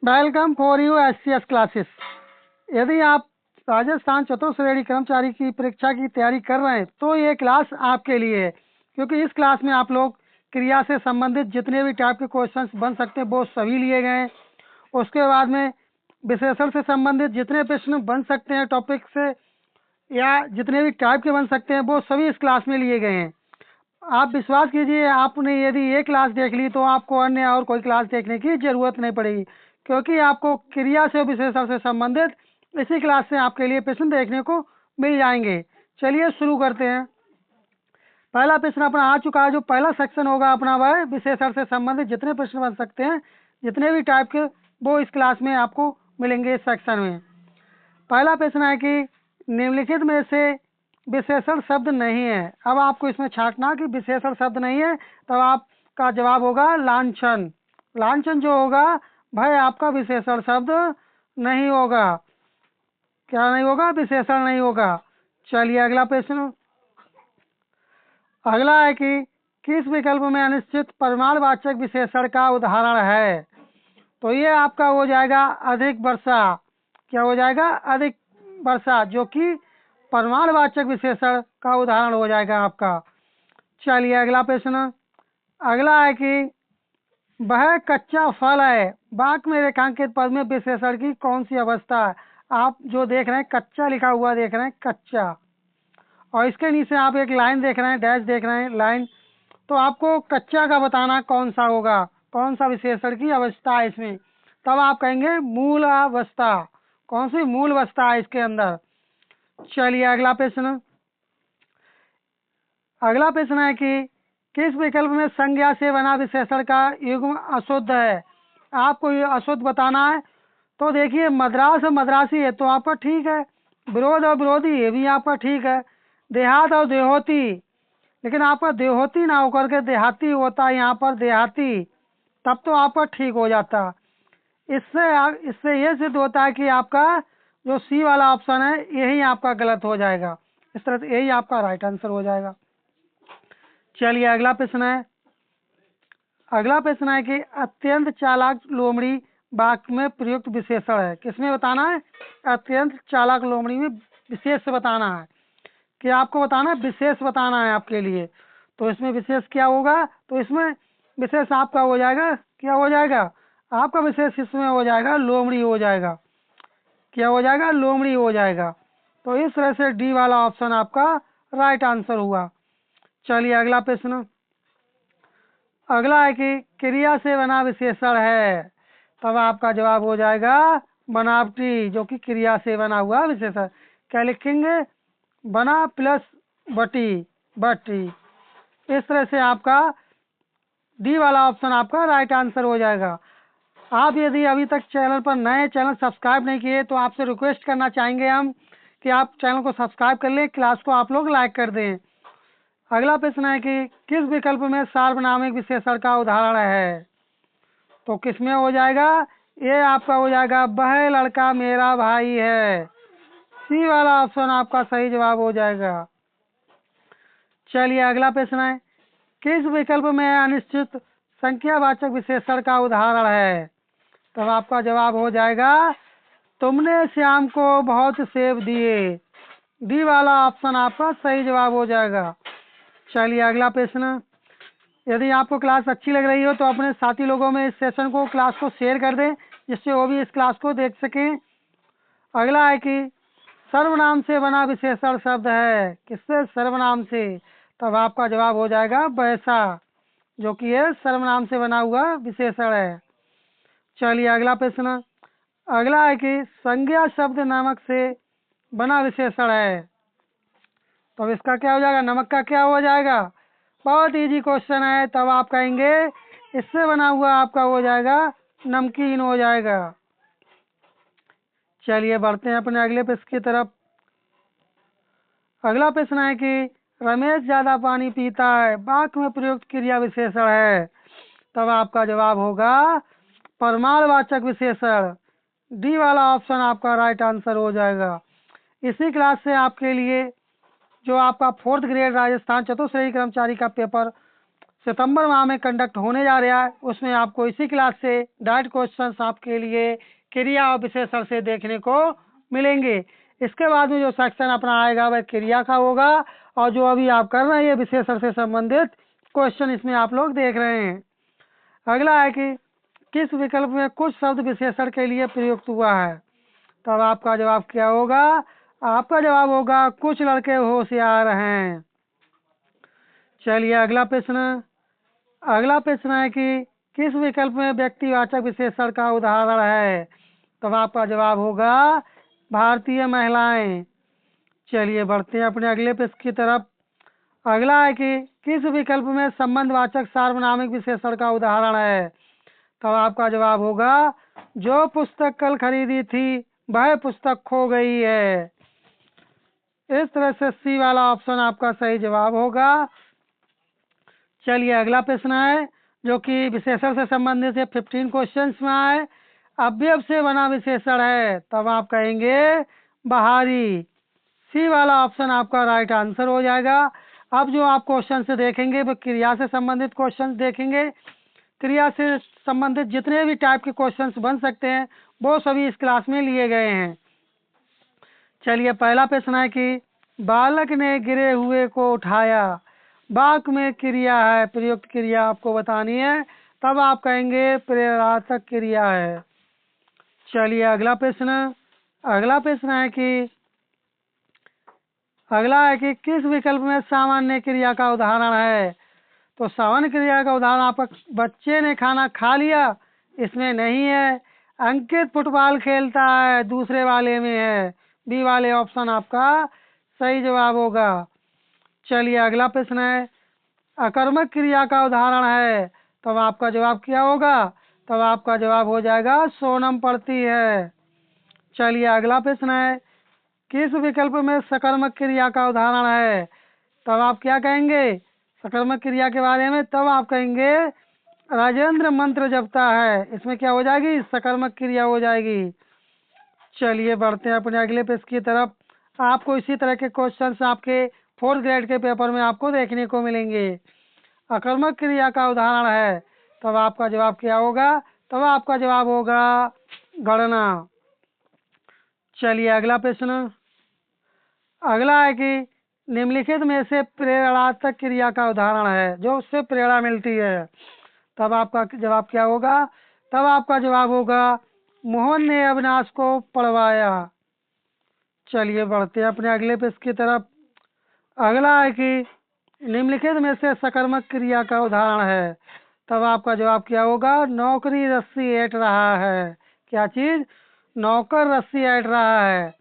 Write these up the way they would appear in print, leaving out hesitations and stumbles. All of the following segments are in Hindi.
Welcome for you SCS classes. यदि आप राजस्थान चतुर्थ श्रेणी कर्मचारी की परीक्षा की तैयारी कर रहे हैं तो ये क्लास आपके लिए है, क्योंकि इस क्लास में आप लोग क्रिया से संबंधित जितने भी टाइप के क्वेश्चंस बन सकते हैं वो सभी लिए गए हैं। उसके बाद में विशेषण से संबंधित जितने प्रश्न बन सकते हैं टॉपिक से या जितने भी टाइप के बन सकते हैं वो सभी इस क्लास में लिए गए हैं। आप विश्वास कीजिए, आपने यदि ये क्लास देख ली तो आपको अन्य और कोई क्लास देखने की जरूरत नहीं पड़ेगी, क्योंकि आपको क्रिया से विशेषण से संबंधित इसी क्लास से आपके लिए प्रश्न देखने को मिल जाएंगे। चलिए शुरू करते हैं। पहला प्रश्न अपना आ चुका है। जो पहला सेक्शन होगा अपना वह है विशेषण से संबंधित जितने प्रश्न बन सकते हैं, जितने भी टाइप के, वो इस क्लास में आपको मिलेंगे इस सेक्शन में। पहला प्रश्न है कि निम्नलिखित में से विशेषण शब्द नहीं है। अब आपको इसमें छांटना कि विशेषण शब्द नहीं है, तब आपका जवाब होगा लांछन। लांछन जो होगा भाई आपका विशेषण शब्द नहीं होगा। क्या नहीं होगा? विशेषण नहीं होगा। चलिए अगला प्रश्न। अगला है कि किस विकल्प में अनिश्चित परिमाणवाचक विशेषण का उदाहरण है? तो ये आपका हो जाएगा अधिक वर्षा। क्या हो जाएगा? अधिक वर्षा, जो कि परिमाणवाचक विशेषण का उदाहरण हो जाएगा आपका। चलिए अगला प्रश्न। अगला है कि वह कच्चा फल है। वाक्य में रेखांकित पद में विशेषण की कौन सी अवस्था है? आप जो देख रहे हैं कच्चा लिखा हुआ देख रहे हैं, कच्चा, और इसके नीचे आप एक लाइन देख रहे हैं, डैश देख रहे हैं, लाइन। तो आपको कच्चा का बताना कौन सा होगा, कौन सा विशेषण की अवस्था है इसमें। तब आप कहेंगे मूल अवस्था। कौन सी मूल अवस्था है इसके अंदर। चलिए अगला प्रश्न। अगला प्रश्न है कि किस विकल्प में संज्ञा से बना विशेषण का युग्म अशुद्ध है? आपको ये अशुद्ध बताना है। तो देखिए मद्रास और मद्रासी है तो आपका ठीक है, विरोध और विरोधी ये भी आपका ठीक है, देहात और देहोती, लेकिन आपका देहोती ना होकर के देहाती होता है यहाँ पर, देहाती, तब तो आपका ठीक हो जाता। इससे ये सिद्ध होता है कि आपका जो सी वाला ऑप्शन है यही आपका गलत हो जाएगा। इस तरह से यही आपका राइट आंसर हो जाएगा। चलिए अगला प्रश्न है। अगला प्रश्न है कि अत्यंत चालाक लोमड़ी वाक्य में प्रयुक्त विशेषण है। किसमें बताना है? अत्यंत चालाक लोमड़ी में विशेष बताना है। कि आपको बताना है, विशेष बताना है आपके लिए। तो इसमें विशेष क्या होगा? तो इसमें विशेष आपका हो जाएगा, क्या हो जाएगा आपका विशेष? इसमें हो जाएगा लोमड़ी हो जाएगा। क्या हो जाएगा? लोमड़ी हो जाएगा। तो इस तरह से डी वाला ऑप्शन आपका राइट आंसर हुआ। चलिए अगला प्रश्न। अगला है कि क्रिया से बना विशेषण है। तब आपका जवाब हो जाएगा बनावटी, जो कि क्रिया से बना हुआ विशेषण। क्या लिखेंगे? बना प्लस बटी, बटी। इस तरह से आपका डी वाला ऑप्शन आपका राइट आंसर हो जाएगा। आप यदि अभी तक चैनल पर नए, चैनल सब्सक्राइब नहीं किए, तो आपसे रिक्वेस्ट करना चाहेंगे हम कि आप चैनल को सब्सक्राइब कर लें, क्लास को आप लोग लाइक कर दें। अगला प्रश्न है कि किस विकल्प में सार्वनामिक विशेषण का उदाहरण है? तो किसमें हो जाएगा? ये आपका हो जाएगा वह लड़का मेरा भाई है। सी वाला ऑप्शन आपका सही जवाब हो जाएगा। चलिए अगला प्रश्न है। किस विकल्प में अनिश्चित संख्यावाचक विशेषण का उदाहरण है? तब आपका जवाब हो जाएगा तुमने श्याम को बहुत सेब दिए। डी वाला ऑप्शन आपका सही जवाब हो जाएगा। चलिए अगला प्रश्न। यदि आपको क्लास अच्छी लग रही हो तो अपने साथी लोगों में इस सेशन को, क्लास को शेयर कर दें, जिससे वो भी इस क्लास को देख सकें। अगला है कि सर्वनाम से बना विशेषण शब्द है। किससे? सर्वनाम से। तब आपका जवाब हो जाएगा वैसा, जो कि ये सर्वनाम से बना हुआ विशेषण है। चलिए अगला प्रश्न। अगला है कि संज्ञा शब्द नमक से बना विशेषण है। तो इसका क्या हो जाएगा? नमक का क्या हो जाएगा? बहुत इजी क्वेश्चन है। तब आप कहेंगे इससे बना हुआ आपका हो जाएगा नमकीन हो जाएगा। चलिए बढ़ते हैं अपने अगले प्रश्न की तरफ। अगला प्रश्न है कि रमेश ज्यादा पानी पीता है वाक्य में प्रयुक्त क्रिया विशेषण है। तब आपका जवाब होगा परमाणुवाचक विशेषण। डी वाला ऑप्शन आपका राइट आंसर हो जाएगा। इसी क्लास से आपके लिए जो आपका 4th ग्रेड राजस्थान चतुर्थ श्रेणी कर्मचारी का पेपर सितंबर माह में कंडक्ट होने जा रहा है। उसमें आपको इसी क्लास से डायरेक्ट क्वेश्चंस आपके लिए क्रिया और विशेषण से देखने को मिलेंगे। इसके बाद में जो सेक्शन अपना आएगा वह क्रिया का होगा, और जो अभी आप कर रहे हैं ये विशेषण से संबंधित क्वेश्चन इसमें आप लोग देख रहे हैं। अगला है कि किस विकल्प में कुछ शब्द विशेषण के लिए प्रयुक्त हुआ है। तब आपका जवाब क्या होगा? आपका जवाब होगा कुछ लड़के होशियार हैं। चलिए अगला प्रश्न। अगला प्रश्न है कि किस विकल्प में व्यक्तिवाचक विशेषण का उदाहरण है। तब आपका जवाब होगा भारतीय महिलाएं। चलिए बढ़ते हैं अपने अगले प्रश्न की तरफ। अगला है कि किस विकल्प में संबंधवाचक सार्वनामिक विशेषण का उदाहरण है। तब आपका जवाब होगा जो पुस्तक कल खरीदी थी वह पुस्तक खो गई है। इस तरह से सी वाला ऑप्शन आपका सही जवाब होगा। चलिए अगला प्रश्न है जो कि विशेषण से संबंधित है, 15 क्वेश्चंस में आए। अवयव से बना विशेषण है। तब आप कहेंगे बाहरी। सी वाला ऑप्शन आपका राइट आंसर हो जाएगा। अब जो आप क्वेश्चन से देखेंगे वो क्रिया से संबंधित क्वेश्चन देखेंगे। क्रिया से संबंधित जितने भी टाइप के क्वेश्चंस बन सकते हैं वो सभी इस क्लास में लिए गए हैं। चलिए पहला प्रश्न है कि बालक ने गिरे हुए को उठाया। वाक्य में क्रिया है, प्रयुक्त क्रिया आपको बतानी है। तब आप कहेंगे प्रेरणात्मक क्रिया है। चलिए अगला प्रश्न। अगला है कि किस विकल्प में सामान्य क्रिया का उदाहरण है। तो सामान्य क्रिया का उदाहरण आपका बच्चे ने खाना खा लिया, इसमें नहीं है। अंकित फुटबॉल खेलता है, दूसरे वाले में है। बी वाले ऑप्शन आपका सही जवाब होगा। चलिए अगला प्रश्न है अकर्मक क्रिया का उदाहरण है। तब आपका जवाब क्या होगा? तब आपका जवाब हो जाएगा सोनम पढ़ती है। चलिए अगला प्रश्न है किस विकल्प में सकर्मक क्रिया का उदाहरण है। तब आप क्या कहेंगे सकर्मक क्रिया के बारे में? तब आप कहेंगे राजेंद्र मंत्र जपता है। इसमें क्या हो जाएगी? सकर्मक क्रिया हो जाएगी। चलिए बढ़ते हैं अपने अगले पेज की तरफ। आपको इसी तरह के क्वेश्चंस आपके 4th ग्रेड के पेपर में आपको देखने को मिलेंगे। अकर्मक क्रिया का उदाहरण है। तब आपका जवाब क्या होगा? तब आपका जवाब होगा गणना। चलिए अगला प्रश्न। अगला है कि निम्नलिखित में से प्रेरणात्मक क्रिया का उदाहरण है जो उससे प्रेरणा मिलती है। तब आपका जवाब क्या होगा? तब आपका जवाब होगा मोहन ने अविनाश को पढ़वाया। चलिए बढ़ते हैं अपने अगले पेज की तरफ। अगला है कि निम्नलिखित में से सकर्मक क्रिया का उदाहरण है। तब आपका जवाब क्या होगा? नौकरी रस्सी ऐंठ रहा है। क्या चीज? नौकर रस्सी ऐंठ रहा है।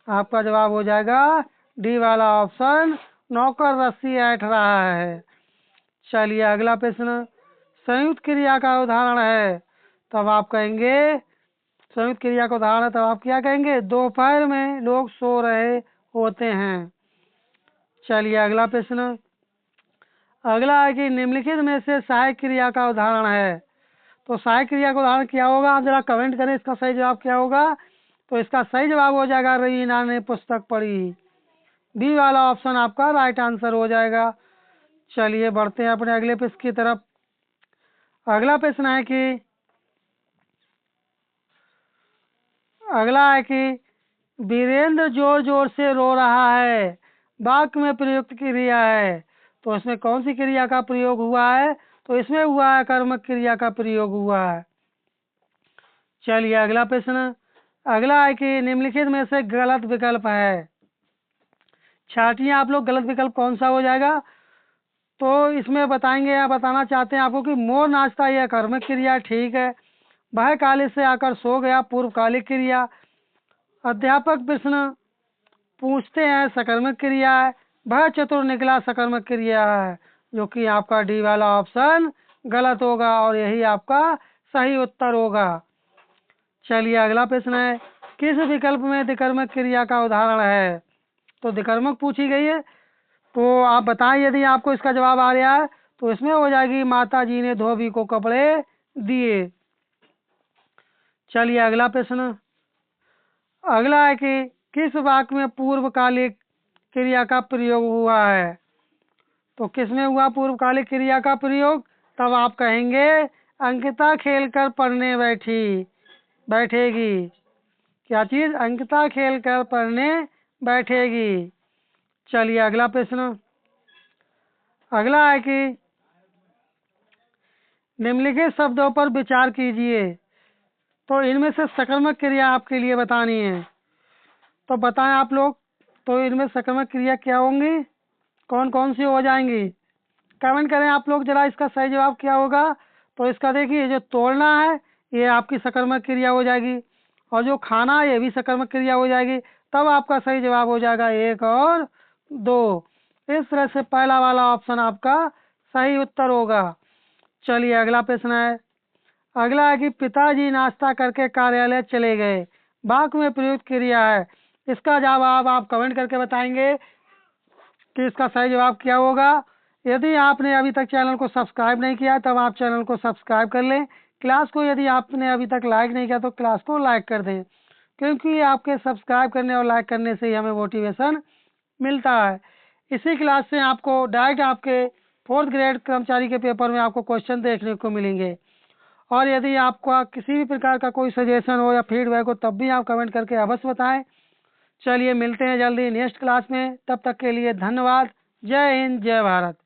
आपका जवाब हो जाएगा डी वाला ऑप्शन, नौकर रस्सी ऐंठ रहा है। चलिए अगला प्रश्न। संयुक्त क्रिया का उदाहरण है। तब आप कहेंगे संयुक्त क्रिया का उदाहरण है। तब आप क्या कहेंगे? दोपहर में लोग सो रहे होते हैं। चलिए अगला प्रश्न। अगला है कि निम्नलिखित में से सहायक क्रिया का उदाहरण है। तो सहायक क्रिया का उदाहरण क्या होगा? आप जरा कमेंट करें इसका सही जवाब क्या होगा। तो इसका सही जवाब हो जाएगा रवीना ने पुस्तक पढ़ी। बी वाला ऑप्शन आपका राइट आंसर हो जाएगा। चलिए बढ़ते हैं अपने अगले प्रश्न की तरफ। अगला प्रश्न है कि वीरेंद्र जोर जोर से रो रहा है। वाक्य में प्रयुक्त क्रिया है। तो इसमें कौन सी क्रिया का प्रयोग हुआ है? तो इसमें हुआ है कर्मक क्रिया का प्रयोग हुआ है। चलिए अगला प्रश्न। अगला है कि निम्नलिखित में से गलत विकल्प है। छाटिए आप लोग गलत विकल्प कौन सा हो जाएगा। तो इसमें बताएंगे या बताना चाहते हैं आपको कि मोर नाचता यह कर्मक क्रिया ठीक है। वह कॉलेज से आकर सो गया पूर्वकालिक क्रिया। अध्यापक प्रश्न पूछते हैं सकर्मक क्रिया है। वह चतुर निकला सकर्मक क्रिया है, जो कि आपका डी वाला ऑप्शन गलत होगा और यही आपका सही उत्तर होगा। चलिए अगला प्रश्न है किस विकल्प में दिकर्मक क्रिया का उदाहरण है। तो दिकर्मक पूछी गई है, तो आप बताएं यदि आपको इसका जवाब आ रहा है। तो इसमें हो जाएगी माता जी ने धोबी को कपड़े दिए। चलिए अगला प्रश्न। अगला है कि किस वाक्य में पूर्वकालिक क्रिया का प्रयोग हुआ है। तो किसमें हुआ पूर्वकालिक क्रिया का प्रयोग? तब आप कहेंगे अंकिता खेलकर पढ़ने बैठेगी। क्या चीज? अंकिता खेलकर पढ़ने बैठेगी। चलिए अगला प्रश्न। अगला है कि निम्नलिखित शब्दों पर विचार कीजिए। तो इनमें से सकर्मक क्रिया आपके लिए बतानी है, तो बताएं आप लोग। तो इनमें सकर्मक क्रिया क्या होंगी, कौन कौन सी हो जाएंगी? कमेंट करें आप लोग जरा, इसका सही जवाब क्या होगा। तो इसका देखिए, जो तोड़ना है ये आपकी सकर्मक क्रिया हो जाएगी, और जो खाना ये भी सकर्मक क्रिया हो जाएगी। तब आपका सही जवाब हो जाएगा 1 और 2। इस तरह से पहला वाला ऑप्शन आपका सही उत्तर होगा। चलिए अगला प्रश्न है। अगला है कि पिताजी नाश्ता करके कार्यालय चले गए, वाक्य में प्रयुक्त क्रिया है। इसका जवाब आप कमेंट करके बताएंगे कि इसका सही जवाब क्या होगा। यदि आपने अभी तक चैनल को सब्सक्राइब नहीं किया तब आप चैनल को सब्सक्राइब कर लें। क्लास को यदि आपने अभी तक लाइक नहीं किया तो क्लास को लाइक कर दें, क्योंकि आपके सब्सक्राइब करने और लाइक करने से ही हमें मोटिवेशन मिलता है। इसी क्लास से आपको डायरेक्ट आपके 4th ग्रेड कर्मचारी के पेपर में आपको क्वेश्चन देखने को मिलेंगे। और यदि आपका किसी भी प्रकार का कोई सजेशन हो या फीडबैक हो तब भी आप कमेंट करके अवश्य बताएं। चलिए मिलते हैं जल्दी नेक्स्ट क्लास में, तब तक के लिए धन्यवाद। जय हिंद, जय भारत।